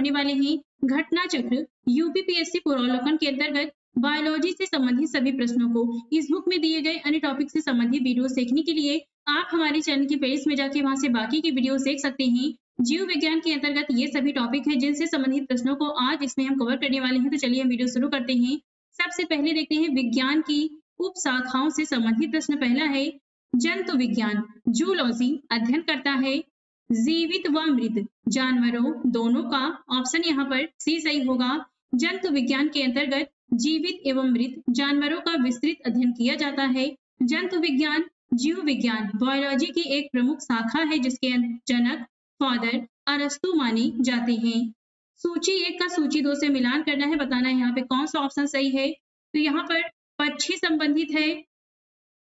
पढ़ने वाले हैं घटना चक्र यूपीपीएससी पूर्वावलोकन के अंतर्गत बायोलॉजी से संबंधित सभी प्रश्नों को इस बुक में दिए गए अन्य टॉपिक से संबंधित वीडियो देखने के लिए आप हमारे चैनल की पेज में जाके वहां से बाकी की वीडियो देख सकते हैं। जीव विज्ञान के अंतर्गत ये सभी टॉपिक है जिनसे संबंधित प्रश्नों को आज इसमें हम कवर करने वाले हैं। तो चलिए हम वीडियो शुरू करते हैं। सबसे पहले देखते हैं विज्ञान की उप शाखाओं से संबंधित प्रश्न। पहला है जंतु विज्ञान, जूलॉजी अध्ययन करता है जीवित व मृत जानवरों दोनों का। ऑप्शन यहाँ पर सी सही होगा। जंतु विज्ञान के अंतर्गत जीवित एवं मृत जानवरों का विस्तृत अध्ययन किया जाता है। जंतु विज्ञान जीव विज्ञान बायोलॉजी की एक प्रमुख शाखा है जिसके जनक फादर अरस्तु माने जाते हैं। सूची 1 का सूची 2 से मिलान करना है, बताना है यहाँ पे कौन सा ऑप्शन सही है। तो यहाँ पर पक्षी संबंधित है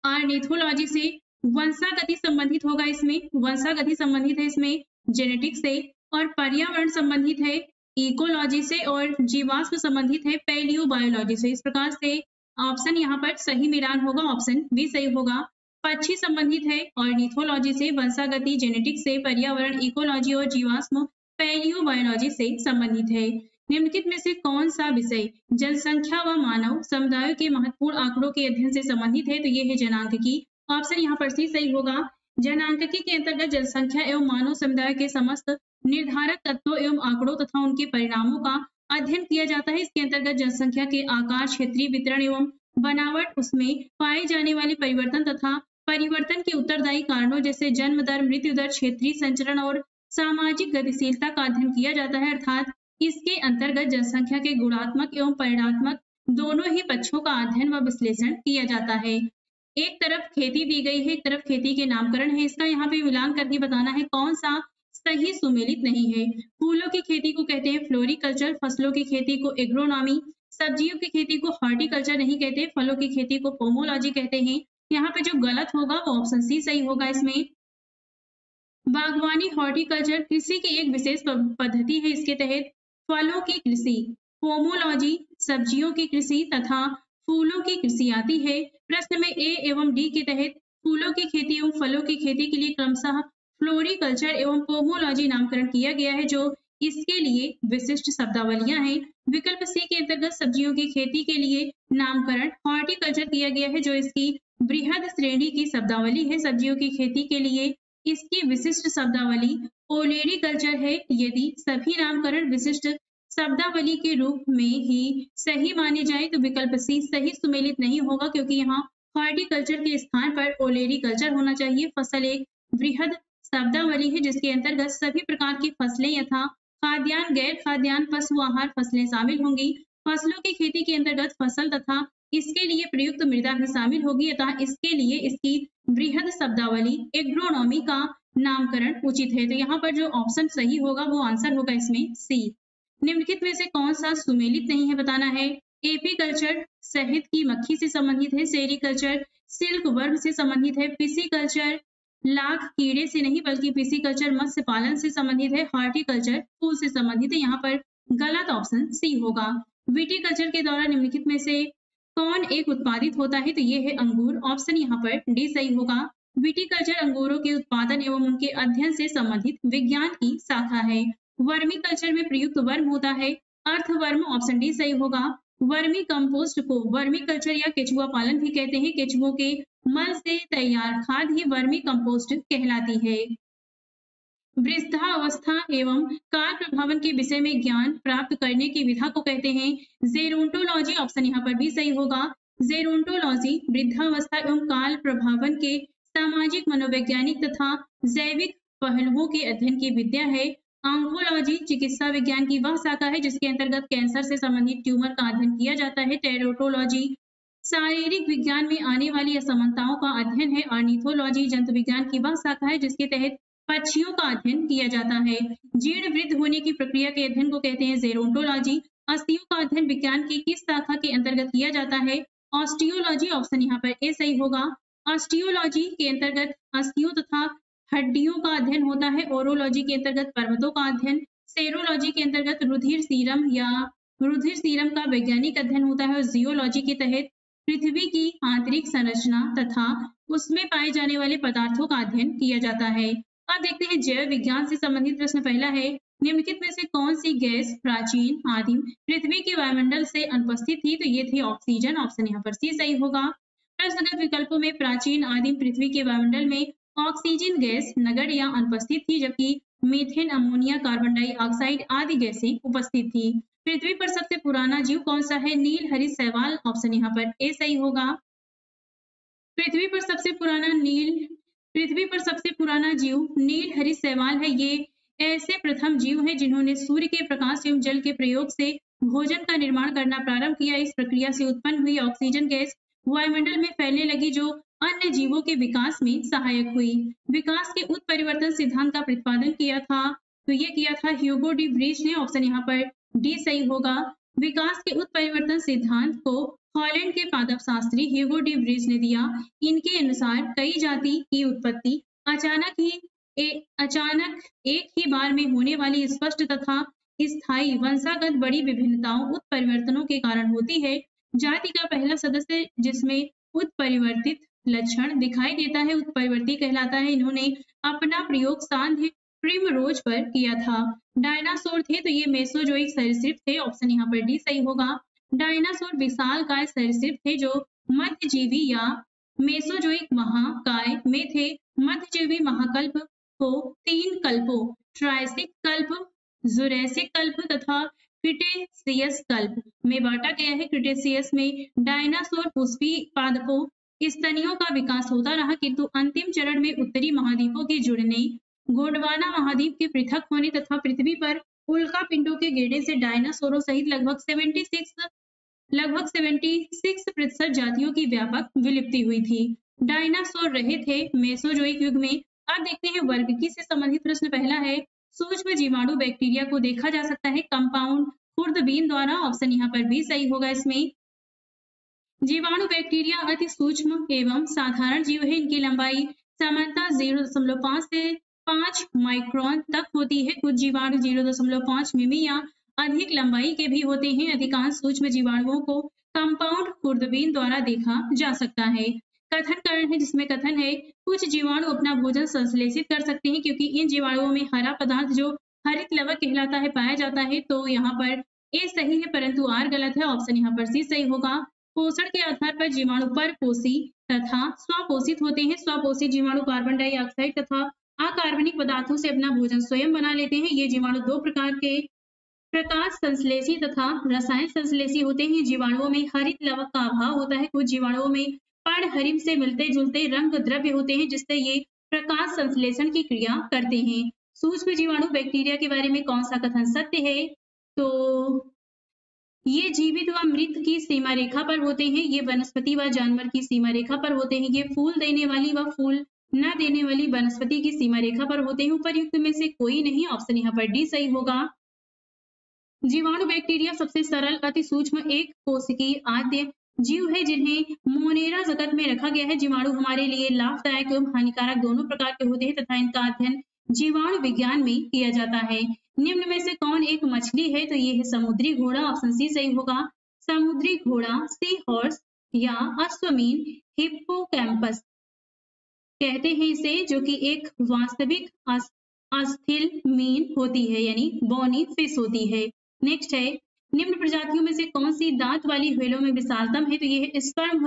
ऑर्निथोलॉजी से, वंशागति संबंधित होगा इसमें, वंशागति संबंधित है इसमें जेनेटिक्स से, और पर्यावरण संबंधित है इकोलॉजी से, और जीवाश्म संबंधित है पैलियोबायोलॉजी से। इस प्रकार से ऑप्शन यहाँ पर सही मिलान होगा, ऑप्शन बी सही होगा। पक्षी संबंधित है ऑर्निथोलॉजी से, वंशागति जेनेटिक्स से, पर्यावरण इकोलॉजी और जीवाश्म पैलियोबायोलॉजी से संबंधित है। निम्नलिखित में से कौन सा विषय जनसंख्या व मानव समुदायों के महत्वपूर्ण आंकड़ों के अध्ययन से संबंधित है। तो ये है जनांकिकी। ऑप्शन यहाँ पर सी सही होगा। जनांकिकी के अंतर्गत जनसंख्या एवं मानव समुदाय के समस्त निर्धारक तत्वों एवं आंकड़ों तथा उनके परिणामों का अध्ययन किया जाता है। इसके अंतर्गत जनसंख्या के आकार, क्षेत्रीय वितरण एवं बनावट, उसमें पाए जाने वाले परिवर्तन तथा परिवर्तन के उत्तरदायी कारणों जैसे जन्म दर, मृत्यु दर, क्षेत्रीय संचरण और सामाजिक गतिशीलता का अध्ययन किया जाता है। अर्थात इसके अंतर्गत जनसंख्या के गुणात्मक एवं परिणात्मक दोनों ही पक्षों का अध्ययन व विश्लेषण किया जाता है। एक तरफ खेती दी गई है, एक तरफ खेती के नामकरण है। इसका यहाँ पे मिलान करके बताना है कौन सा सही सुमेलित नहीं है। फूलों की खेती को कहते हैं फ्लोरिकल्चर, फसलों की खेती को एग्रोनॉमी, सब्जियों की खेती को हॉर्टिकल्चर नहीं कहते, फलों की खेती को पोमोलॉजी कहते हैं। यहाँ पे जो गलत होगा वो ऑप्शन सी सही होगा। इसमें बागवानी हॉर्टिकल्चर कृषि की एक विशेष पद्धति है। इसके तहत फलों की कृषि, पोमोलॉजी सब्जियों की कृषि तथा फूलों की कृषि आती है। प्रश्न में ए एवं डी के तहत फूलों की खेती एवं फलों की खेती के लिए क्रमशः फ्लोरिकल्चर एवं पोमोलॉजी नामकरण किया गया है, जो इसके लिए विशिष्ट शब्दावलियां हैं। विकल्प सी के अंतर्गत सब्जियों की खेती के लिए नामकरण हॉर्टिकल्चर किया गया है, जो इसकी बृहद श्रेणी की शब्दावली है। सब्जियों की खेती के लिए इसकी विशिष्ट शब्दावली ओलेरीकल्चर है। यदि सभी नामकरण विशिष्ट शब्दावली के रूप में ही सही माने जाए तो विकल्प सी सही सुमेलित नहीं होगा, क्योंकि यहाँ हॉर्टिकल्चर के स्थान पर ओलेरीकल्चर होना चाहिए। फसल एक बृहद शब्दावली है जिसके अंतर्गत सभी प्रकार की फसलें यथा खाद्यान्न, गैर खाद्यान्न, पशु आहार फसलें शामिल होंगी। फसलों की खेती के अंतर्गत फसल तथा इसके लिए प्रयुक्त मृदा भी शामिल होगी, अतः इसके लिए इसकी बृहद शब्दावली एग्रोनॉमी का नामकरण उचित है। तो यहाँ पर जो ऑप्शन सही होगा वो आंसर होगा इसमें सी। निम्नलिखित में से कौन सा सुमेलित नहीं है, बताना है। एपीकल्चर शहद की मक्खी से संबंधित है, सेरीकल्चर सिल्क वर्म से संबंधित है, पिसीकल्चर लाख कीड़े से नहीं बल्कि पिसीकल्चर मत्स्य पालन से संबंधित है, हॉर्टिकल्चर फूल से संबंधित है। यहाँ पर गलत ऑप्शन सी होगा। विटीकल्चर के द्वारा निम्नलिखित में से कौन एक उत्पादित होता है, तो ये है अंगूर। ऑप्शन यहाँ पर डी सही होगा। विटीकल्चर अंगूरों के उत्पादन एवं उनके अध्ययन से संबंधित विज्ञान की शाखा है। वर्मी कल्चर में प्रयुक्त वर्म होता है अर्थवर्म, ऑप्शन डी सही होगा। वर्मी कंपोस्ट को वर्मी कल्चर या केचुआ पालन भी कहते हैं। केचुओं के मल से तैयार खाद ही वर्मी कंपोस्ट कहलाती है। वृद्धावस्था एवं काल प्रभावन के विषय में ज्ञान प्राप्त करने की विधा को कहते हैं जेरोंटोलॉजी, ऑप्शन यहाँ पर भी सही होगा। जेरोंटोलॉजी वृद्धावस्था एवं काल प्रभावन के सामाजिक, मनोवैज्ञानिक तथा जैविक पहलुओं के अध्ययन की विद्या है। ऑन्कोलॉजी चिकित्सा विज्ञान की वह शाखा है जिसके अंतर्गत कैंसर से संबंधित ट्यूमर का अध्ययन किया जाता है। टेरोटोलॉजी शारीरिक विज्ञान में आने वाली असमानताओं का अध्ययन है। ऑर्निथोलॉजी जंतु विज्ञान की वह शाखा है जिसके तहत पक्षियों का अध्ययन किया जाता है। जीर्ण वृद्ध होने की प्रक्रिया के अध्ययन को कहते हैं जेरोंटोलॉजी। अस्थियों का अध्ययन विज्ञान की किस शाखा के अंतर्गत किया जाता है? ऑस्टियोलॉजी, ऑप्शन यहाँ पर ए सही होगा। ऑस्टियोलॉजी के अंतर्गत अस्थियों तथा हड्डियों का अध्ययन होता है। ओरोलॉजी के अंतर्गत पर्वतों का अध्ययन। सेरोलॉजी के अंतर्गत रुधिर सीरम का वैज्ञानिक अध्ययन होता है। और जियोलॉजी के तहत पृथ्वी की आंतरिक संरचना तथा उसमें पाए जाने वाले पदार्थों का अध्ययन किया जाता है। अब देखते हैं जैव विज्ञान से संबंधित प्रश्न। पहला है निम्नलिखित में से कौन सी गैस प्राचीन आदिम पृथ्वी के वायुमंडल से अनुपस्थित थी? तो ये थी ऑक्सीजन। ऑप्शन यहाँ पर सी सही होगा। प्रश्नगत विकल्पों में प्राचीन आदिम पृथ्वी के वायुमंडल में ऑक्सीजन गैस नगण्य या अनुपस्थित थी, जबकि मीथेन, अमोनिया, कार्बन डाइऑक्साइड आदि गैसें उपस्थित थी। पृथ्वी पर सबसे पुराना जीव कौन सा है? नील हरित शैवाल। ऑप्शन यहाँ पर ए सही होगा। पृथ्वी पर सबसे पुराना जीव नील हरित शैवाल है। ये ऐसे प्रथम जीव है जिन्होंने सूर्य के प्रकाश एवं जल के प्रयोग से भोजन का निर्माण करना प्रारंभ किया। इस प्रक्रिया से उत्पन्न हुई ऑक्सीजन गैस वायुमंडल में फैलने लगी, जो अन्य जीवों के विकास में सहायक हुई। विकास के उत्परिवर्तन सिद्धांत का प्रतिपादन किया था, तो ये किया था ह्यूगो डी व्रीज ने। ऑप्शन यहाँ पर डी सही होगा। विकास के उत्परिवर्तन सिद्धांत को हॉलैंड के पादप शास्त्री ह्यूगो डी व्रीज ने दिया। इनके अनुसार कई जाति की उत्पत्ति अचानक एक ही बार में होने वाली स्पष्ट तथा स्थायी वंशागत बड़ी विभिन्नताओं उत्परिवर्तनों के कारण होती है। जाति का पहला सदस्य जिसमें उत्परिवर्तित लक्षण दिखाई देता है उत्परिवर्ती कहलाता है। इन्होंने अपना प्रयोग सांध्य प्रिमरोज पर किया था। डायनासोर थे, तो ये मेसोजोइक सरीसृप थे। ऑप्शन यहाँ पर डी सही होगा। डायनासोर विशालकाय सरीसृप थे जो मध्यजीवी या मेसोजोइक महाकाय में थे। मध्यजीवी महाकल्प को 3 कल्पों ट्रायसिक कल्प, जुरैसिक कल्प तथा क्रिटेशियस कल्प में बांटा गया है। क्रिटेशियस में डायनासोर पुष्पी पादपों स्तनियों का विकास होता रहा, किंतु अंतिम चरण में उत्तरी महाद्वीपों के जुड़ने, गोंडवाना महाद्वीप के पृथक होने तथा पृथ्वी पर उल्का पिंडों के गिरने से डायनासोरों सहित लगभग 76% जातियों की व्यापक विलुप्ति हुई थी। डायनासोर रहे थे मेसोजोइक युग में। अब देखते हैं वर्गीकरण से संबंधित प्रश्न। पहला है, सूक्ष्म जीवाणु बैक्टीरिया को देखा जा सकता है कंपाउंड खुर्दबीन द्वारा। ऑप्शन यहाँ पर भी सही होगा। इसमें जीवाणु बैक्टीरिया अति सूक्ष्म एवं साधारण जीव है। इनकी लंबाई सामान्यतः 0.5 से 5 माइक्रोन तक होती है। कुछ जीवाणु 0.5 मिमी या अधिक लंबाई के भी होते हैं। अधिकांश सूक्ष्म जीवाणुओं को कंपाउंड खुर्दबीन द्वारा देखा जा सकता है। कथन करण है, जिसमें कथन है कुछ जीवाणु अपना भोजन संश्लेषित कर सकते हैं क्योंकि इन जीवाणुओं में हरा पदार्थ जो हरित लवक कहलाता है पाया जाता है। तो यहाँ पर ए सही है, परंतु आर गलत है। ऑप्शन यहाँ पर सी सही होगा। पोषण के आधार पर जीवाणु परपोषी तथा स्वपोषित होते हैं। स्वपोषित जीवाणु कार्बन डाइऑक्साइड तथा अकार्बनिक पदार्थों से अपना भोजन स्वयं बना लेते हैं। ये जीवाणु 2 प्रकार के प्रकाश संश्लेषी तथा रसायन संश्लेषी होते हैं। जीवाणुओं में हरित लवक का अभाव होता है। कुछ जीवाणुओं में पर्णहरित से मिलते जुलते रंग द्रव्य होते हैं, जिससे ये प्रकाश संश्लेषण की क्रिया करते हैं। सूक्ष्म जीवाणु बैक्टीरिया के बारे में कौन सा कथन सत्य है? तो ये जीवित व मृत की सीमा रेखा पर होते हैं। ये वनस्पति व जानवर की सीमा रेखा पर होते हैं। ये फूल देने वाली व फूल न देने वाली वनस्पति की सीमा रेखा पर होते हैं। उपर्युक्त में से कोई नहीं। ऑप्शन यहाँ पर डी सही होगा। जीवाणु बैक्टीरिया सबसे सरल अति सूक्ष्म एक कोशिकीय आद्य जीव है जिन्हें मोनेरा जगत में रखा गया है। जीवाणु हमारे लिए लाभदायक एवं हानिकारक दोनों प्रकार के होते हैं तथा इनका अध्ययन जीवाणु विज्ञान में किया जाता है। निम्न में से कौन एक मछली है? तो ये है समुद्री घोड़ा। ऑप्शन सी सही होगा। समुद्री घोड़ा सी हॉर्स या अश्वमीन हिप्पोकैम्पस कहते हैं इसे, जो कि एक वास्तविक अस्थिल मीन होती है, यानी बोनी फिश होती है। नेक्स्ट है, निम्न प्रजातियों में से कौन सी दांत वाली व्हेलों में विशालतम है? तो ये है स्पर्म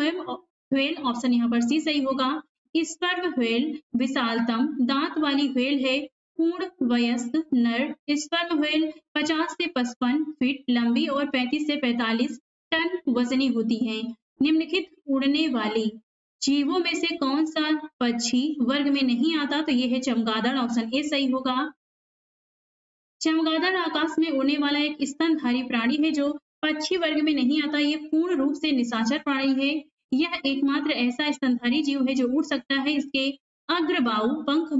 व्हेल। ऑप्शन यहाँ पर सी सही होगा। स्पर्म व्हेल विशालतम दांत वाली व्हेल है। पूर्ण वयस्क नर स्पर्म व्हेल 50 से 55 फीट लंबी और 35 से 45 टन वजनी होती है। निम्नलिखित उड़ने वाली जीवों में से कौन सा पक्षी वर्ग में नहीं आता? तो यह है चमगादड़। ऑप्शन ए सही होगा। चमगादड़ आकाश में उड़ने वाला एक स्तनधारी प्राणी है जो पक्षी वर्ग में नहीं आता। ये पूर्ण रूप से निशाचर प्राणी है। यह एकमात्र ऐसा स्तनधारी जीव है जो उड़ सकता है। इसके अग्रबाहु पंख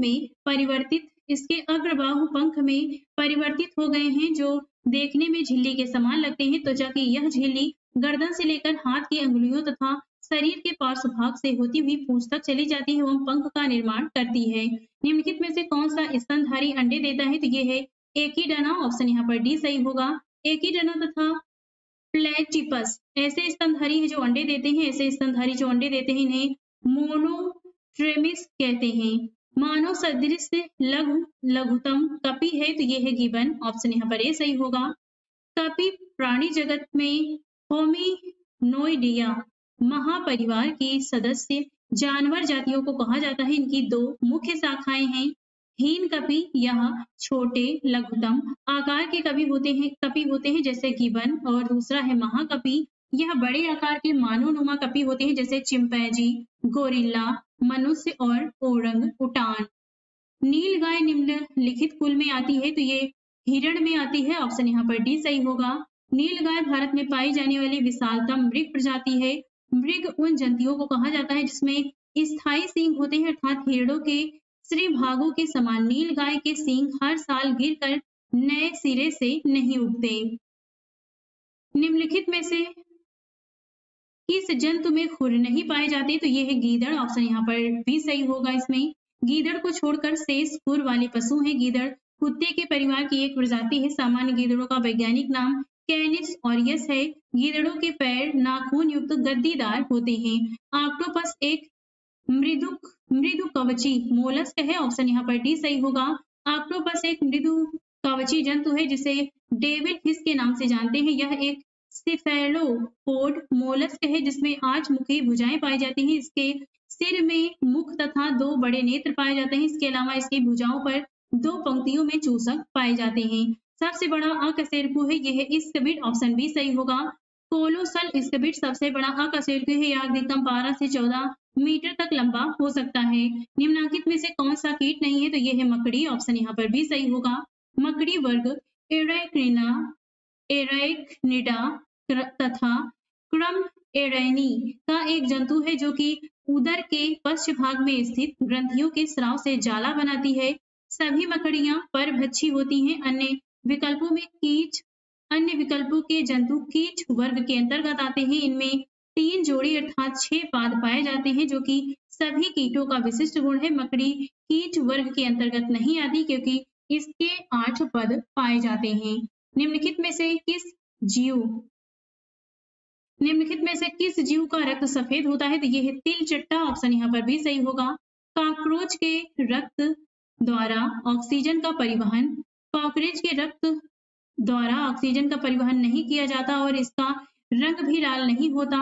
में परिवर्तित हो गए हैं, जो देखने में झिल्ली के समान लगते हैं। त्वचा की यह झिल्ली गर्दन से लेकर हाथ की अंगुलियों तथा शरीर के पार्श्व भाग से होती हुई पूंछ तक चली जाती है एवं पंख का निर्माण करती है। निम्नलिखित में से कौन सा स्तनधारी अंडे देता है? तो ये है एकीडना। ऑप्शन यहाँ पर डी सही होगा। एकीडना तथा प्लेटिपस ऐसे स्तनधारी है जो अंडे देते हैं। ऐसे स्तनधारी जो अंडे देते हैं इन्हें मोनोट्रेमिस कहते हैं। मानव सदृश लघु लघुतम कपि है तो ये है गिबन, ऑप्शन यहाँ पर ए सही होगा। कपि प्राणी जगत में होमिनोइडिया महापरिवार के सदस्य जानवर जातियों को कहा जाता है। इनकी दो मुख्य शाखाएं हैं, हीन कपि यह छोटे लघुतम आकार के कपि होते हैं जैसे गिबन, और दूसरा है महाकपि, यह बड़े आकार के मानवनुमा कपि होते हैं जैसे चिंपैंजी, गोरिल्ला, मनुष्य और ओरंग उटान। नीलगाय निम्नलिखित कुल में आती है तो ये हिरण में आती है, ऑप्शन यहाँ पर डी सही होगा। नीलगाय भारत में पाई जाने वाली विशालतम मृग प्रजाति है। मृग उन जंतुओं को कहा जाता है जिसमें स्थायी सींग होते हैं, अर्थात हिरणों के श्री भागों के समान नीलगाय के सींग हर साल गिरकर नए सिरे से नहीं उगते। निम्नलिखित में से किस जंतु में खुर नहीं पाए जाते तो ये है गीदड़, ऑप्शन यहाँ पर भी सही होगा। इसमें गीदड़ को छोड़कर शेष खुर वाले पशु हैं। गीदड़ कुत्ते के परिवार की एक प्रजाति है। सामान्य गीदड़ों का वैज्ञानिक नाम कैनिस ऑरियस है। गीदड़ों के पैर नाखून युक्त गद्दीदार होते हैं। ऑक्टोपस एक मृदु कवची मोलस्क है, ऑप्शन यहाँ पर डी सही होगा। ऑक्टोपस एक मृदु कवची जंतु है जिसे डेविल फिश के नाम से जानते हैं। यह एक सिफेलोपोड मोलस्क है जिसमें 8 मुखी भुजाएं पाई जाती हैं। इसके सिर में मुख तथा 2 बड़े नेत्र पाए जाते हैं। इसके अलावा इसकी भुजाओं पर 2 पंक्तियों में चूसक पाए जाते हैं। सबसे बड़ा अकशेरुकी है, यह है स्क्विड, ऑप्शन बी सही होगा। कोलोसल स्क्विड सबसे बड़ा अकशेरुकी है। यह अधिकतम 12 से 14 मीटर तक लंबा हो सकता है। निम्नलिखित में से कौन सा कीट नहीं है तो यह है मकड़ी, ऑप्शन यहाँ पर भी सही होगा। मकड़ी वर्ग एराइक्निडा तथा क्रम एरैनी का एक जंतु है जो कि उदर के पश्च भाग में स्थित ग्रंथियों के स्राव से जाला बनाती है। सभी मकड़ियां परभक्षी होती हैं। अन्य विकल्पों के जंतु कीट वर्ग के अंतर्गत आते हैं। इनमें 3 जोड़ी अर्थात 6 पाद पाए जाते हैं जो कि सभी कीटों का विशिष्ट गुण है। मकड़ी कीट वर्ग के अंतर्गत नहीं आती क्योंकि इसके 8 पद पाए जाते हैं। निम्नलिखित में से किस जीव का रक्त सफेद होता है तो यह है तिलचट्टा, ऑप्शन यहाँ पर भी सही होगा। कॉकरोच के रक्त द्वारा ऑक्सीजन का परिवहन नहीं किया जाता और इसका रंग भी लाल नहीं होता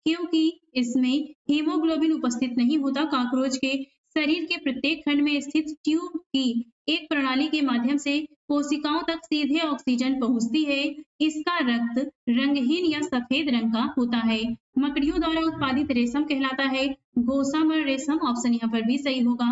क्योंकि इसमें हीमोग्लोबिन उपस्थित नहीं होता। कॉकरोच के शरीर के प्रत्येक खंड में स्थित ट्यूब की एक प्रणाली के माध्यम से कोशिकाओं तक सीधे ऑक्सीजन पहुंचती है। इसका रक्त रंगहीन या सफेद रंग का होता है। मकड़ियों द्वारा उत्पादित रेशम कहलाता है गोसामर रेशम, ऑप्शन यहाँ पर भी सही होगा।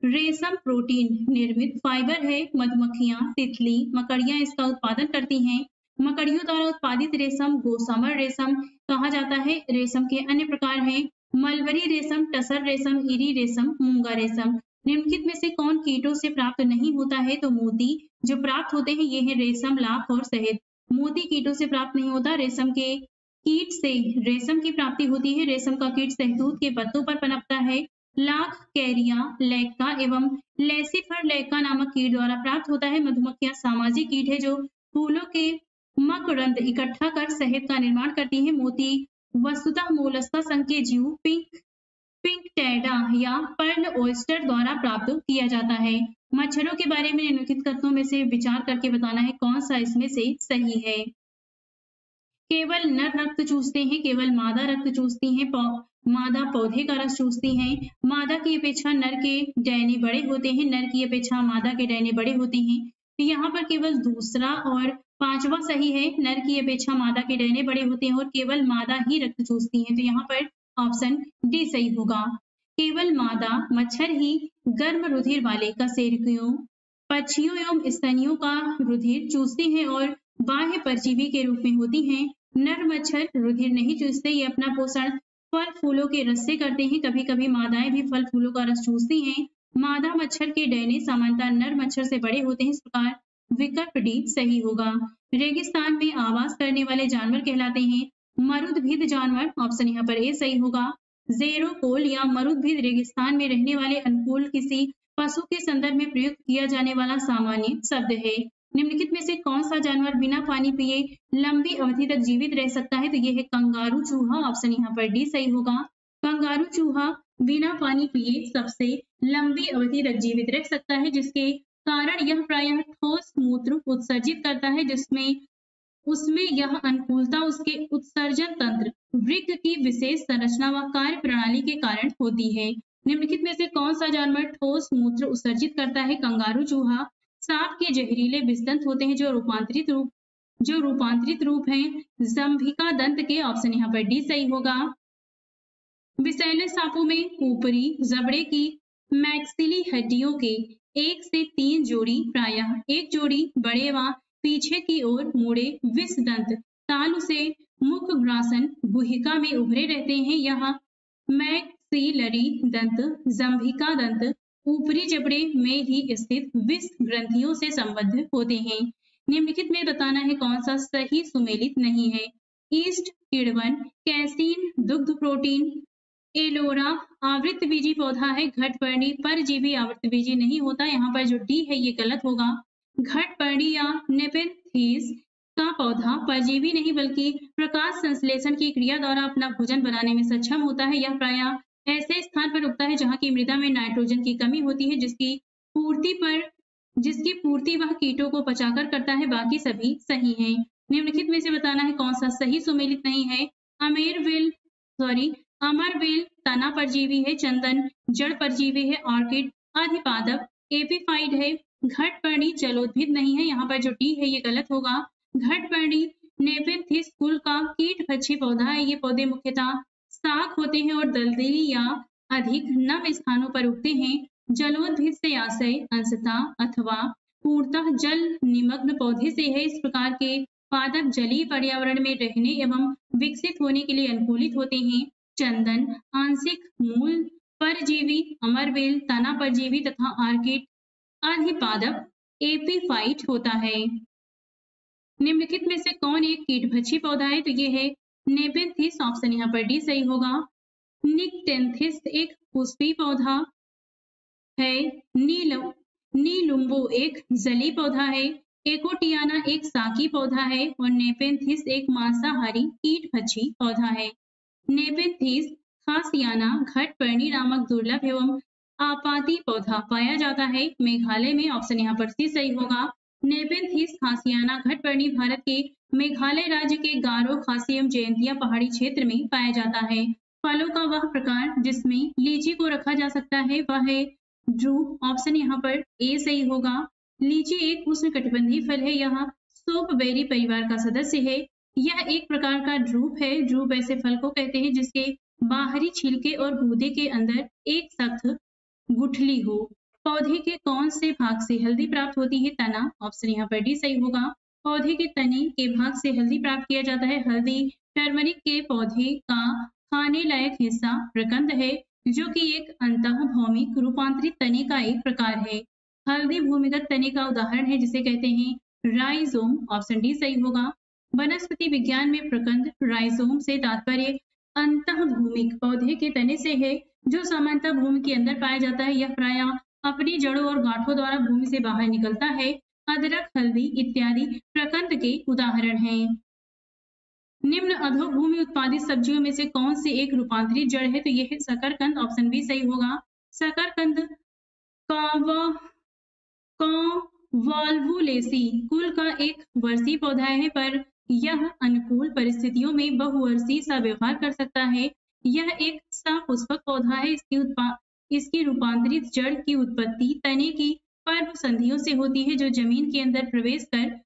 रेशम प्रोटीन निर्मित फाइबर है। मधुमक्खियां, तितली, मकड़ियां इसका उत्पादन करती हैं। मकड़ियों द्वारा उत्पादित रेशम गोसामर रेशम कहा जाता है। रेशम के अन्य प्रकार हैं मलबरी रेशम, टसर रेशम, इरी रेशम, मूंगा रेशम। निम्नलिखित में से कौन कीटों से प्राप्त नहीं होता है तो मोती जो प्राप्त होते हैं ये है रेशम, लाख और शहद। मोती कीटों से प्राप्त नहीं होता। रेशम के कीट से रेशम की प्राप्ति होती है। रेशम का कीट शहतूत के पत्तों पर पनपता है। लाख कैरिया लैक्का एवं लेसिफर लैक्का नामक कीट द्वारा प्राप्त होता है। मधुमक्खियां सामाजिक कीट है जो फूलों के मकरंद इकट्ठा कर शहद का निर्माण करती है। मोती वस्तुतः मोलस्का संघ के जीव पिंकटेडा या पर्ल ओयस्टर द्वारा प्राप्त किया जाता है। मच्छरों के बारे में निम्नलिखित कथनों में से विचार करके बताना है कौन सा इसमें से सही है। केवल नर रक्त चूसते हैं, केवल मादा रक्त चूसती हैं, मादा पौधे का रस चूसती हैं। मादा की अपेक्षा नर के डैने बड़े होते हैं, नर की अपेक्षा मादा के डैने बड़े होते हैं। तो यहाँ पर केवल दूसरा और 5वां सही है। नर की अपेक्षा मादा के डैने बड़े होते हैं और केवल मादा ही रक्त चूसती है। तो यहाँ पर ऑप्शन डी सही होगा। केवल मादा मच्छर ही गर्म रुधिर वाले कशेरुकियों, पक्षियों एवं स्तनियों का रुधिर चूसती हैं और बाह्य परजीवी के रूप में होती हैं। नर मच्छर रुधिर नहीं चूसते, ये अपना पोषण फल फूलों के रस से करते हैं। कभी कभी मादाएं भी फल फूलों का रस चूसती हैं। मादा मच्छर के डैने सामान्यतः नर मच्छर से बड़े होते हैं। इस प्रकार विकल्प डी सही होगा। रेगिस्तान में आवास करने वाले जानवर कहलाते हैं मरुदभिद जानवर, ऑप्शन यहाँ पर ए सही होगा। जेरोकोल या मरुदभिद रेगिस्तान में रहने वाले अनुकूल किसी पशु के संदर्भ में प्रयुक्त किया जाने वाला सामान्य शब्द है। निम्नलिखित में से कौन सा जानवर बिना पानी पिए लंबी अवधि तक जीवित रह सकता है तो यह है कंगारू चूहा, ऑप्शन यहाँ पर डी सही होगा। कंगारू चूहा बिना पानी पिए सबसे लंबी अवधि तक जीवित रह सकता है, जिसके कारण यह प्रायः ठोस मूत्र उत्सर्जित करता है, जिसमें उसमें यह अनुकूलता उसके उत्सर्जन तंत्र वृक्क की विशेष संरचना व कार्य प्रणाली के कारण होती है। निम्नलिखित में से कौन सा जानवर ठोस मूत्र उत्सर्जित करता है? कंगारू चूहा। सांप के जहरीले विषदंत होते हैं जो रूपांतरित रूप हैं जंभिका दंत के। ऑप्शन यहाँ पर डी सही होगा। विषैले सांपों में ऊपरी जबड़े की मैक्सिली हड्डियों के 1 से 3 जोड़ी, प्रायः एक जोड़ी बड़े व पीछे की ओर मुड़े विषदंत तालु से मुखग्रासन गुहिका में उभरे रहते हैं। यह मैक्सिलरी दंत जंभिका दंत ऊपरी जबड़े में ही स्थित विष ग्रंथियों से संबद्ध होते हैं। निम्नलिखित में बताना है कौन सा सही सुमेलित नहीं है। ईस्ट किण्वन, कैसीन दुग्ध प्रोटीन, एलोरा आवृतबीजी पौधा है। घटपर्णी परजीवी आवृतबीजी नहीं होता, यहाँ पर जो डी है ये गलत होगा। घटपर्णी या नेपेंथीस का पौधा परजीवी नहीं बल्कि प्रकाश संश्लेषण की क्रिया द्वारा अपना भोजन बनाने में सक्षम होता है। यह प्रायः ऐसे स्थान पर उगता है जहाँ की मृदा में नाइट्रोजन की कमी होती है, जिसकी पूर्ति वह कीटों को पचाकर करता है। बाकी सभी सही हैं। निम्नलिखित में से बताना है कौन सा सही सुमेलित नहीं है। अमरवेल तना परजीवी है। चंदन जड़ परजीवी है। ऑर्किड अधिपादप एपीफाइड है। घटपर्णी जलोद्भिद नहीं है, यहाँ पर जो डी है ये गलत होगा। घटपर्णी नेपेंथिस कुल का कीटभक्षी पौधा है। ये पौधे मुख्यतः शाख होते हैं और दलदली या अधिक नम स्थानों पर उगते हैं। जलोद्भिद से आशय अंशतः अथवा पूर्णतः जल निमग्न पौधे से है। इस प्रकार के पादप जलीय पर्यावरण में रहने एवं विकसित होने के लिए अनुकूलित होते हैं। चंदन आंशिक मूल परजीवी, अमरवेल तना परजीवी तथा ऑर्किड अधिपादप एपीफाइट होता है। निम्नलिखित में से कौन एक कीटभक्षी पौधा है? तो ये है नेपेंथिस। ऑप्शन यहाँ पर डी सही होगा। निक्टेंथिस एक पुष्पी पौधा है। नीलुम्बो एक जलीय पौधा है। एकोटियाना एक साकी पौधा है और नेपेंथिस एक मांसाहारी कीटभक्षी पौधा है। नेपेंथिस खासियाना घटपर्णी नामक दुर्लभ एवं आपाती पौधा पाया जाता है मेघालय में। ऑप्शन यहाँ पर सी सही होगा। नेपेंथिस खासियाना घटपर्णी भारत के मेघालय राज्य के गारो खासी एवं जयंतिया पहाड़ी क्षेत्र में पाया जाता है। फलों का वह प्रकार जिसमें लीची को रखा जा सकता है वह है ड्रूप। ऑप्शन यहाँ पर ए सही होगा। लीची एक उष्णकटिबंधीय फल है। यह सोपबेरी परिवार का सदस्य है। यह एक प्रकार का ड्रूप है। ड्रूप ऐसे फल को कहते हैं जिसके बाहरी छिलके और गूदे के अंदर एक सख्त गुठली हो। पौधे के कौन से भाग से हल्दी प्राप्त होती है? तना। ऑप्शन यहाँ पर डी सही होगा। पौधे के तने के भाग से हल्दी प्राप्त किया जाता है। हल्दी टर्मरिक के पौधे का खाने लायक हिस्सा प्रकंद है, जो कि एक अंतःभौमिक रूपांतरित तने का एक प्रकार है। हल्दी भूमिगत तने का उदाहरण है जिसे कहते हैं राइजोम। ऑप्शन डी सही होगा। वनस्पति विज्ञान में प्रकंद राइजोम से तात्पर्य अंतःभूमिक पौधे के तने से है, जो सामान्यतः भूमि के अंदर पाया जाता है। यह प्रायः अपनी जड़ों और गांठों द्वारा भूमि से बाहर निकलता है। अदरक, हल्दी इत्यादि प्रकंद के उदाहरण हैं। निम्न अधोभूमि उत्पादित सब्जियों में से कौन सी एक रूपांतरित जड़ है? तो यह है शकरकंद। ऑप्शन बी सही होगा। शकरकंद कॉन्वॉल्वुलेसी कुल का एक वर्षीय पौधा है, पर यह अनुकूल परिस्थितियों में बहुवर्षीय सा व्यवहार कर सकता है। यह एक सपुष्पक पौधा है। इसकी रूपांतरित जड़ की उत्पत्ति तने की पर्व संधियों से होती है, जो जमीन के अंदर प्रवेश कर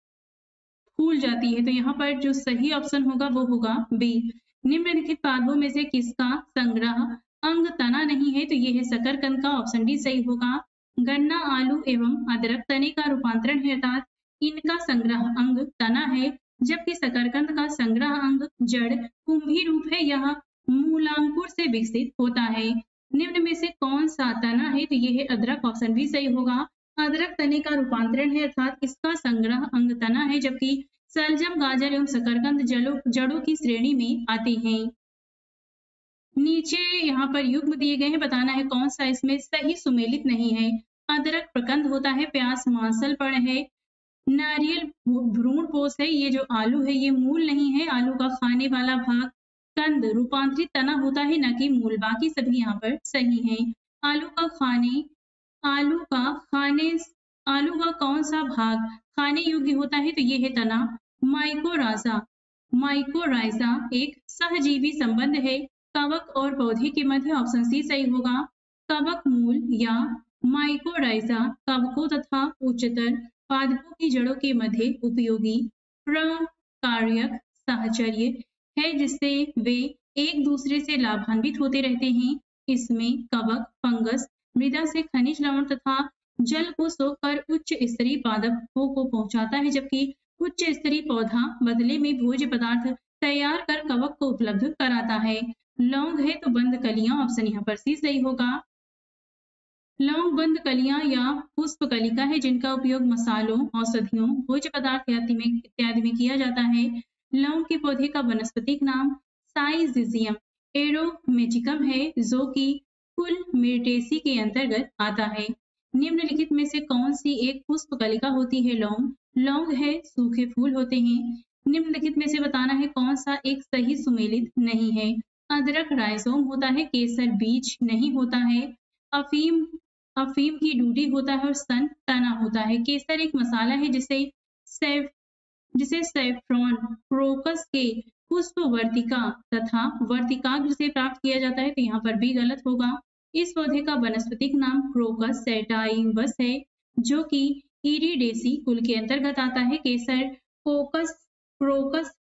फूल जाती है। तो यहाँ पर जो सही ऑप्शन होगा वो होगा बी। निम्नलिखित पादपों में से किसका संग्रह अंग तना नहीं है? तो ये है शकरकंद का। ऑप्शन डी सही होगा। गन्ना, आलू एवं अदरक तने का रूपांतरण है, अर्थात इनका संग्रह अंग तना है, जबकि शकरकंद का संग्रह अंग जड़ कुंभी रूप है। यह मूलांकुर से विकसित होता है। निम्न में से कौन सा तना है? तो ये है अदरक। ऑप्शन बी सही होगा। अदरक तने का रूपांतरण है, अर्थात इसका संग्रह अंग तना है, जबकि सलजम, गाजर एवं शकरकंद जड़ों की श्रेणी में आते हैं। नीचे यहाँ पर युग्म दिए गए हैं, बताना है कौन सा इसमें सही सुमेलित नहीं है। अदरक प्रकंद होता है। प्याज मांसल पर्ण है। नारियल भ्रूण पोष है। ये जो आलू है ये मूल नहीं है। आलू का खाने वाला भाग कंद रूपांतरित तना होता है, न कि मूल। बाकी सभी यहाँ पर सही हैं। आलू का खाने आलू का खाने आलू का कौन सा भाग खाने योग्य होता है? तो ये है तना। माइकोराजा माइकोराइजा एक सहजीवी संबंध है कवक और पौधे के मध्य। ऑप्शन सी सही होगा। कवक मूल या माइकोराइजा कवकों तथा उच्चतर पादपों की जड़ों के मध्य उपयोगी प्रकार्यक साहचर्य है, जिससे वे एक दूसरे से लाभान्वित होते रहते हैं। इसमें कवक फंगस मृदा से खनिज लवण तथा जल को सोखकर उच्च स्तरीय पादपों को पहुंचाता है, जबकि उच्च स्तरीय पौधा बदले में भोज्य पदार्थ तैयार कर कवक को उपलब्ध कराता है। लौंग है तो बंद कलियां। ऑप्शन यहाँ पर सी सही होगा। लौंग बंद कलियां या पुष्प कलिका है, जिनका उपयोग मसालों, औषधियों, भोज्य पदार्थ इत्यादि में किया जाता है। लौंग के पौधे का वनस्पतिक नाम साइजियम एरोमेटिकम है, जो कि कुल मिर्टेसी के अंतर्गत आता है। निम्नलिखित में से कौन सी एक पुष्प कलिका होती है? लौंग। लौंग है सूखे फूल होते हैं। निम्नलिखित में से बताना है कौन सा एक सही सुमेलित नहीं है? अदरक राइजोम होता है, केसर बीज नहीं होता है, अफीम अफीम की डूडी होता है और सन तना होता है। केसर एक मसाला है जिसे सैफ्रॉन क्रोकस के पुष्प वर्तिका तथा वर्तिकाग्र से प्राप्त किया जाता है। तो यहाँ पर भी गलत होगा। इस पौधे का वनस्पतिक नाम क्रोकस सैटाइवस है, जो कि इरिडेसी कुल के अंतर्गत आता है। केसर क्रोकस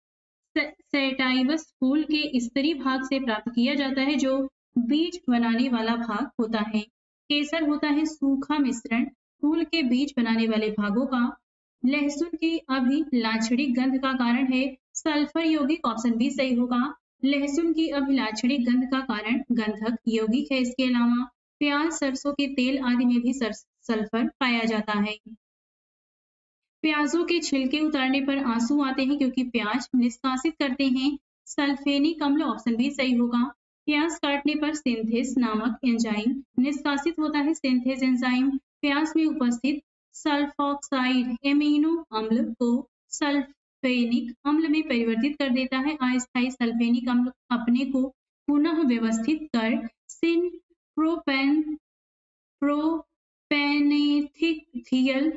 सैटाइवस फूल के स्तरी भाग से प्राप्त किया जाता है, जो बीज बनाने वाला भाग होता है। केसर होता है सूखा मिश्रण फूल के बीज बनाने वाले भागों का। लहसुन की अभिलाक्षणिक गंध का कारण है सल्फर यौगिक। ऑप्शन बी सही होगा। लहसुन की अभिलाक्षणिक गंध का कारण गंधक यौगिक है। इसके अलावा प्याज, सरसों के तेल आदि में भी सल्फर पाया जाता है। प्याजों के छिलके उतारने पर आंसू आते हैं, क्योंकि प्याज निष्कासित करते हैं सल्फेनिक अम्ल। ऑप्शन बी सही होगा। प्याज काटने पर सिंथेस नामक एंजाइम निष्कासित होता है। सिंथेस एंजाइम प्याज में उपस्थित सल्फॉक्साइड एमिनो अम्ल को सल्फेनिक अम्ल में परिवर्तित कर देता है। अस्थायी सल्फेनिक अम्ल अपने को पुनः व्यवस्थित कर सिन प्रोपेनेथियल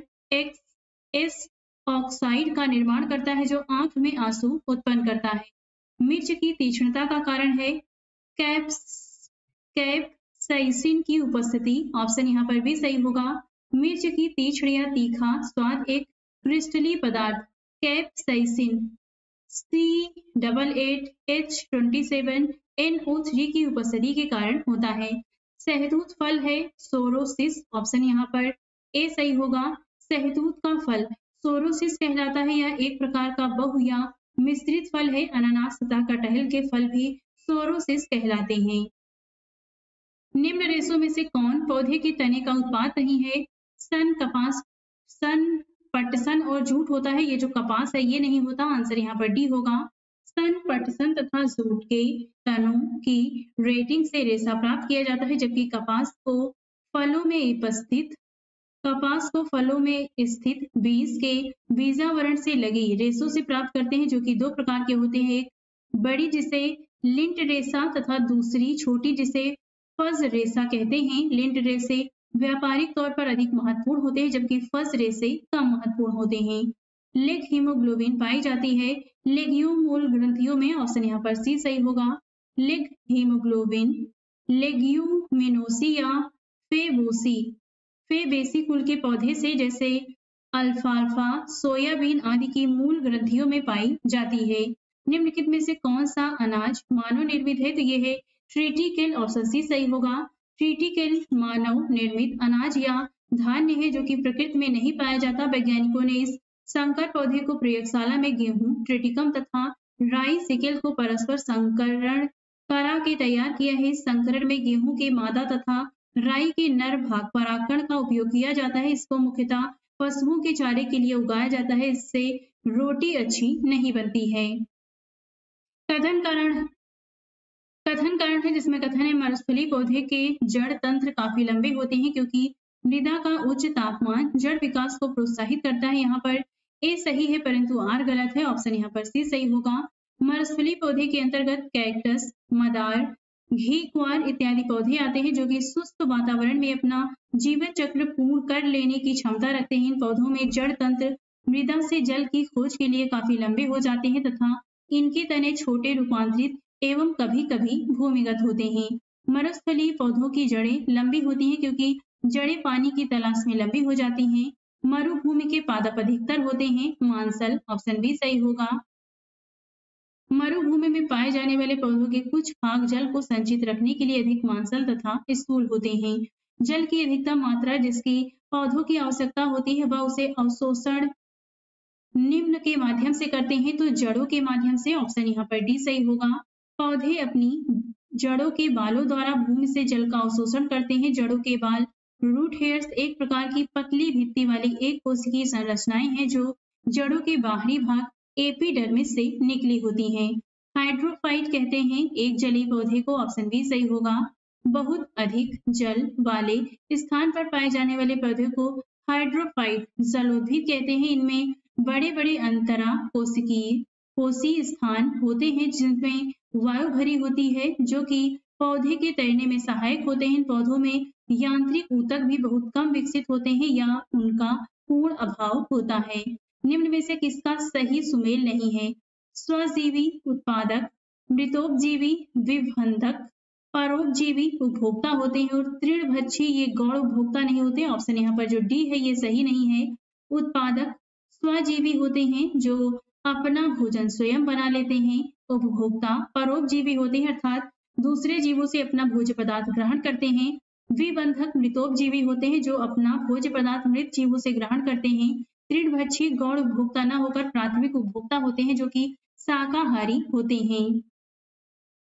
एस ऑक्साइड का निर्माण करता है, जो आंख में आंसू उत्पन्न करता है। मिर्च की तीक्ष्णता का कारण है कैप्साइसिन की उपस्थिति। ऑप्शन यहाँ पर भी सही होगा। मिर्च की तीक्ष्ण या तीखा स्वाद एक क्रिस्टलीय पदार्थ कैप्साइसिन C88H27NO3 की उपस्थिति के कारण होता है। सहतूत फल है सोरोसिस। ऑप्शन यहाँ पर ए सही होगा। सहतूत का फल सोरोसिस कहलाता है। यह एक प्रकार का बहु या मिश्रित फल है। अनानास तथा कटहल के फल भी सोरोसिस कहलाते हैं। निम्न रेशों में से कौन पौधे के तने का उत्पाद नहीं है? सन, कपास, सन, पटसन और जूट होता है। ये जो कपास है ये नहीं होता। आंसर यहाँ पर डी होगा। सन, पटसन तथा जूट के तनों की रेटिंग से रेशा प्राप्त किया जाता है, जबकि कपास को फलों में स्थित बीज के बीजावरण से लगी रेशों से प्राप्त करते हैं, जो कि दो प्रकार के होते हैं। एक बड़ी जिसे लिंट रेशा तथा दूसरी छोटी जिसे फज रेशा कहते हैं। लिंट रेशे व्यापारिक तौर पर अधिक महत्वपूर्ण होते हैं, जबकि फज रेशे कम महत्वपूर्ण होते हैं। लेग हीमोग्लोबिन पाई जाती है लेग्यूम मूल ग्रंथियों में। ऑप्शन यहाँ पर सी सही होगा। लेग हीमोग्लोबिन लेग्यूमिनोसी या फेबेसी कुल के पौधे से, जैसे अल्फाल्फा, सोयाबीन आदि की मूल ग्रंथियों में पाई जाती है। निम्नलिखित में से कौन सा अनाज मानव निर्मित है? तो ये है ट्रिटिकेल। ऑप्शन सी सही होगा। ट्रिटिकेल मानव निर्मित अनाज या धान्य है, जो कि प्रकृति में नहीं पाया जाता। वैज्ञानिकों ने इस संकर पौधे को प्रयोगशाला में गेहूं ट्रिटिकम तथा राई सिकेल को परस्पर संकरण करा के तैयार किया है। इस संकरण में गेहूं के मादा तथा राई के नर भाग परागकण का उपयोग किया जाता है। इसको मुख्यतः पशुओं के चारे के लिए उगाया जाता है। इससे रोटी अच्छी नहीं बनती है। कथन कारण है, जिसमें कथन है मरुस्थलीय पौधे के जड़ तंत्र काफी लंबे होते हैं, क्योंकि मृदा का उच्च तापमान जड़ विकास को प्रोत्साहित करता है। यहाँ पर ए सही है, परंतु आर गलत है। ऑप्शन यहाँ पर सी सही होगा। मरसफली पौधे के अंतर्गत कैक्टस, मदार, घीक्वार इत्यादि पौधे आते हैं जो कि शुष्क वातावरण में अपना जीवन चक्र पूर्ण कर लेने की क्षमता रखते हैं। इन पौधों में जड़ तंत्र मृदा से जल की खोज के लिए काफी लंबे हो जाते हैं तथा इनके तने छोटे, रूपांतरित एवं कभी-कभी भूमिगत होते हैं। मरुस्थलीय पौधों की जड़ें लंबी होती हैं क्योंकि जड़ें पानी की तलाश में लंबी हो जाती हैं। मरुभूमि के पादप अधिकतर होते हैं। मांसल, ऑप्शन बी सही होगा। मरुभूमि में पाए जाने वाले पौधों के कुछ भाग जल को संचित रखने के लिए अधिक मांसल तथा स्थूल होते हैं। जल की अधिकतम मात्रा जिसकी पौधों की आवश्यकता होती है वह उसे अवशोषण निम्न के माध्यम से करते हैं, तो जड़ों के माध्यम से, ऑप्शन यहाँ पर डी सही होगा। पौधे अपनी जड़ों के बालों द्वारा भूमि से जल का अवशोषण करते हैं। जड़ों के बाल रूट हेयर्स एक प्रकार की पतली भित्ति वाली एक कोशिकीय संरचनाएं हैं जो जड़ों के बाहरी भाग एपिडर्मिस से निकली होती हैं। हाइड्रोफाइट कहते हैं एक जलीय पौधे को, ऑप्शन बी सही होगा। बहुत अधिक जल वाले स्थान पर पाए जाने वाले पौधे को हाइड्रोफाइट जलोद्भिद कहते हैं। इनमें बड़े-बड़े अंतरा कोशीय स्थान होते हैं जिनमें वायु भरी होती है जो कि पौधे के तैरने में सहायक होते हैं। इन पौधों में यांत्रिक ऊतक भी बहुत कम विकसित होते हैं या उनका पूर्ण अभाव होता है। निम्न में से किसका सही सुमेल नहीं है? स्वजीवी उत्पादक, मृतोपजीवी विभंधक, परोपजीवी उपभोक्ता होते हैं और तृणभक्षी ये गौण उपभोक्ता नहीं होते। ऑप्शन यहाँ पर जो डी है ये सही नहीं है। उत्पादक स्वजीवी होते हैं जो अपना भोजन स्वयं बना लेते हैं। उपभोक्ता परोपजीवी होते हैं अर्थात दूसरे जीवों से अपना भोज्य पदार्थ ग्रहण करते हैं। विबंधक मृतोपजीवी होते हैं जो अपना भोज्य पदार्थ मृत जीवों से ग्रहण करते हैं। तृणभक्षी गौण उपभोक्ता न होकर प्राथमिक उपभोक्ता होते हैं जो कि शाकाहारी होते हैं।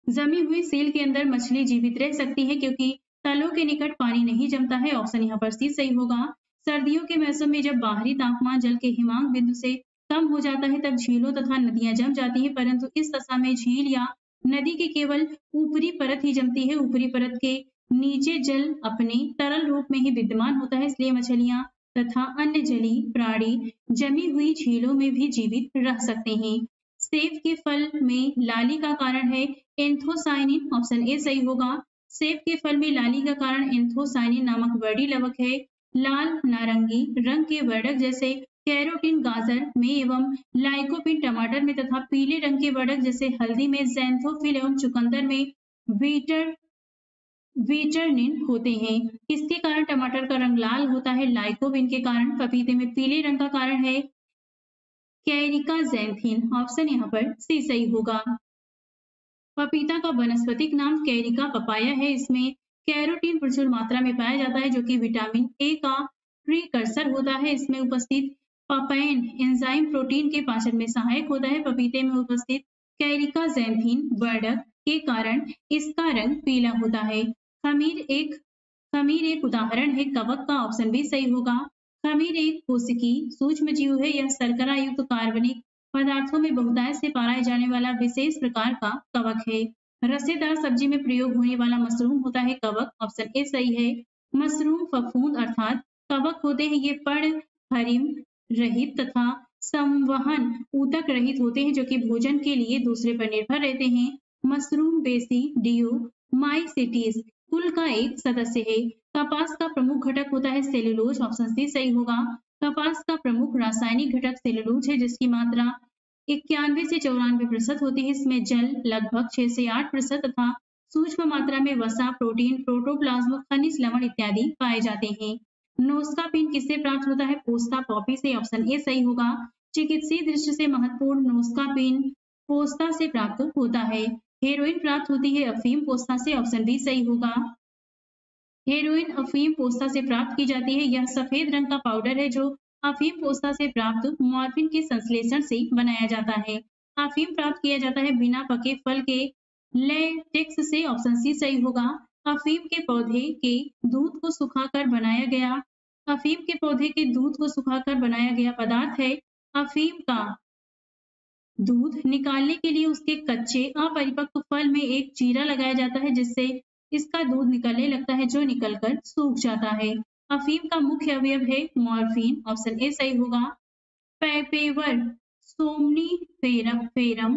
जमी हुई सील के अंदर मछली जीवित रह सकती है क्योंकि तलों के निकट पानी नहीं जमता है। ऑप्शन यहाँ पर सी सही होगा। सर्दियों के मौसम में जब बाहरी तापमान जल के हिमांक बिंदु से कम हो जाता है तब झीलों तथा नदियां जम जाती हैं, परंतु इस दशा में झील या नदी की केवल ऊपरी परत ही जमती है। ऊपरी परत के नीचे जल अपने तरल रूप में ही विद्यमान होता है, इसलिए मछलियां तथा अन्य जलीय प्राणी जमी हुई झीलों में भी जीवित रह सकते हैं। सेब के फल में लाली का कारण है एंथोसाइनिन, ऑप्शन ए सही होगा। सेब के फल में लाली का कारण एंथोसाइनिन नामक वर्डी लवक है। लाल नारंगी रंग के वर्णक जैसे कैरोटीन गाजर में एवं लाइकोपिन टमाटर में तथा पीले रंग के वर्णक जैसे हल्दी में ज़ैंथोफिल एवं चुकंदर में विटरनिन होते हैं। किसके कारण टमाटर का रंग लाल होता है? लाइकोपिन के कारण। पपीते में पीले रंग का कारण है कैरिका ज़ैंथिन, ऑप्शन यहाँ पर सी सही होगा। पपीता का वनस्पतिक नाम कैरिका पपाया है। इसमें कैरोटीन प्रचुर मात्रा में पाया जाता है जो कि विटामिन ए का प्रीकर्सर होता है। इसमें उपस्थित पपैन एंजाइम प्रोटीन के पाचन में सहायक होता है। पपीते में उपस्थित कैरिका ज़ैंथिन वर्णक के कारण इसका रंग पीला होता है। खमीर एक उदाहरण है कवक का, ऑप्शन बी सही होगा। खमीर एक कोशिकी सूक्ष्म जीव है। यह शर्करा युक्त कार्बनिक पदार्थों में बहुतायत से पाया जाने वाला विशेष प्रकार का कवक है। रसेदार सब्जी में प्रयोग होने वाला मशरूम होता है कवक, ऑप्शन ए सही है। मशरूम फफूंद अर्थात कवक होते हैं। ये पर्णहरिम रहित तथा संवहन ऊतक रहित होते हैं जो कि भोजन के लिए दूसरे पर निर्भर रहते हैं। मशरूम बेसिडियो माइसेटिस कुल का एक सदस्य है। कपास का प्रमुख घटक होता है सेल्यूलोज, ऑप्शन सी सही होगा। कपास का प्रमुख रासायनिक घटक सेल्यूलोज है जिसकी मात्रा 91 से 94% होती है। इसमें जल लगभग 6 से 8% तथा सूक्ष्म मात्रा में वसा, प्रोटीन, प्रोटोप्लाज्म, खनिज लवण इत्यादि पाए जाते हैं। नोस्कापिन किससे प्राप्त होता है? पोस्ता पॉपी से, ऑप्शन ए सही होगा। चिकित्सीय दृष्टि से महत्वपूर्ण नोस्कापिन पोस्ता से प्राप्त होता है। हेरोइन प्राप्त होती है अफीम पोस्ता से, ऑप्शन बी सही होगा। हेरोइन अफीम पोस्ता से प्राप्त की जाती है। यह सफेद रंग का पाउडर है जो अफीम पोस्ता से प्राप्त मॉर्फिन के संश्लेषण से बनाया जाता है। अफीम प्राप्त किया जाता है बिना पके फल के लेटेक्स से, ऑप्शन सी सही होगा। अफीम के पौधे के दूध को सुखाकर बनाया गया पदार्थ है। अफीम का दूध निकालने के लिए उसके कच्चे अपरिपक्व फल में एक चीरा लगाया जाता है जिससे इसका दूध निकलने लगता है जो निकलकर सूख जाता है। अफीम का मुख्य अवयव है मॉर्फिन, ऑप्शन ए सही होगा। पेपेवर सोमनीफेरम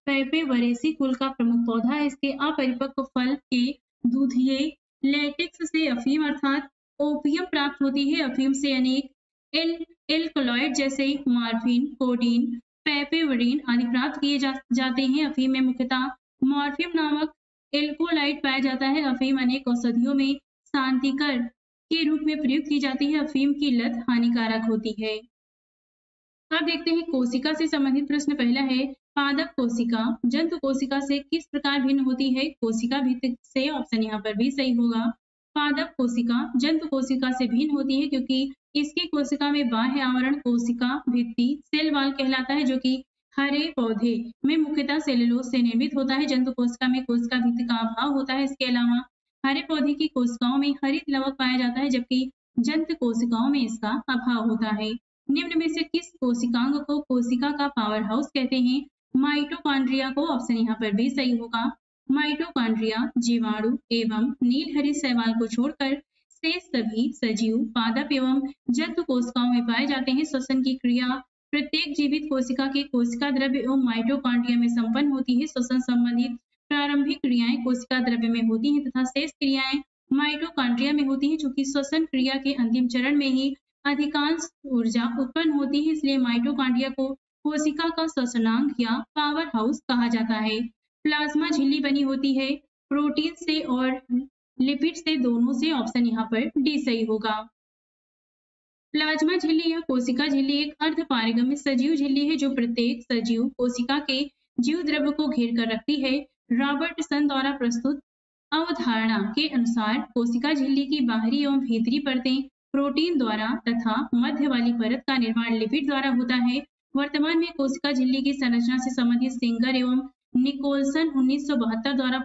पैपेवरेसी कुल का प्रमुख पौधा है। इसके अपरिपक्व फल के दूधिये लेटेक्स से अफीम अर्थात ओपियम प्राप्त होती है। अफीम से अनेक एल्कलॉइड जैसे मॉर्फिन, कोडीन, पैपेवरीन आदि प्राप्त किए जाते हैं। अफीम में मुख्यतः मॉर्फियम नामक एल्कोलाइड पाया जाता है। अफीम अनेक औषधियों में शांतिकर के रूप में प्रयुक्त की जाती है। अफीम की लत हानिकारक होती है। अब देखते हैं कोशिका से संबंधित प्रश्न। पहला है पादप कोशिका जंतु कोशिका से किस प्रकार भिन्न होती है? कोशिका भित्ति से। ऑप्शन यहाँ पर भी सही होगा। पादप कोशिका जंतु कोशिका से भिन्न होती है क्योंकि इसकी कोशिका में बाह्य आवरण कोशिका भित्ति सेल वॉल कहलाता है, जो कि हरे पौधे में मुख्यतः सेलुलोज से निर्मित होता है। जंतु कोशिका में कोशिका भित्ति का अभाव होता है। इसके अलावा हरे पौधे की कोशिकाओं में हरित लवक पाया जाता है, जबकि जंतु कोशिकाओं में इसका अभाव होता है। निम्न में से किस कोशिकांग को कोशिका का पावर हाउस कहते हैं? माइटोकॉन्ड्रिया को। ऑप्शन यहाँ पर भी सही होगा। माइटोकॉन्ड्रिया जीवाणु एवं नीलहरित शैवाल को छोड़कर शेष सभी सजीव पादप एवं जंतु कोशिकाओं में पाए जाते हैं। श्वसन की क्रिया प्रत्येक जीवित कोशिका के कोशिका द्रव्य एवं माइटोकॉन्ड्रिया में संपन्न होती है। श्वसन संबंधित प्रारंभिक क्रियाएं कोशिका द्रव्य में होती हैं तथा शेष क्रियाएं माइटोकॉन्ड्रिया में होती है। चूंकि श्वसन क्रिया के अंतिम चरण में ही अधिकांश ऊर्जा उत्पन्न होती है, इसलिए माइटोकॉन्ड्रिया को कोशिका का श्वसनांग या पावर हाउस कहा जाता है। प्लाज्मा झिल्ली बनी होती है प्रोटीन से और लिपिड से, दोनों से। ऑप्शन यहाँ पर डी सही होगा। प्लाज्मा झिल्ली या कोशिका झिल्ली एक अर्धपारगम्य सजीव झिल्ली है जो प्रत्येक सजीव कोशिका के जीव द्रव्य को घेर कर रखती है। रॉबर्टसन द्वारा प्रस्तुत अवधारणा के अनुसार कोशिका झिल्ली की बाहरी एवं भीतरी परतें प्रोटीन द्वारा तथा मध्य वाली परत का निर्माण लिपिड द्वारा होता है। वर्तमान में कोशिका झिल्ली की संरचना से संबंधित सिंगर एवं निकोलसन 1972 द्वारा